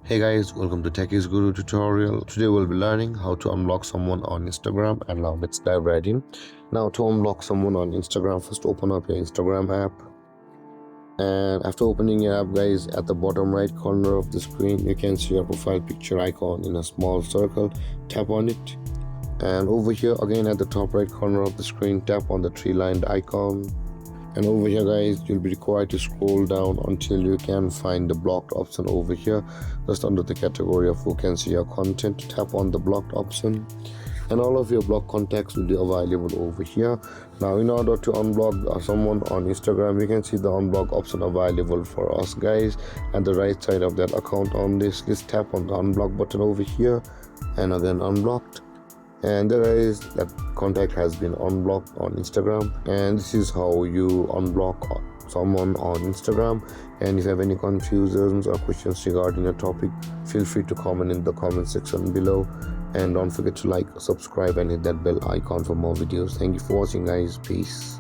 Hey guys, welcome to Techies Guru tutorial. Today we'll be learning how to unblock someone on Instagram, and now let's dive right in. Now to unblock someone on Instagram, first open up your Instagram app, and after opening your app guys, at the bottom right corner of the screen you can see your profile picture icon in a small circle. Tap on it, and over here again at the top right corner of the screen, tap on the three lined icon. And over here guys, you'll be required to scroll down until you can find the blocked option over here, just under the category of who can see your content. Tap on the blocked option and all of your blocked contacts will be available over here. Now in order to unblock someone on Instagram, you can see the unblock option available for us guys at the right side of that account. On this list, tap on the unblock button over here and again unblocked, and there is that contact has been unblocked on Instagram. And this is how you unblock someone on Instagram. And if you have any confusions or questions regarding a topic, feel free to comment in the comment section below, and don't forget to like, subscribe and hit that bell icon for more videos. Thank you for watching guys. Peace.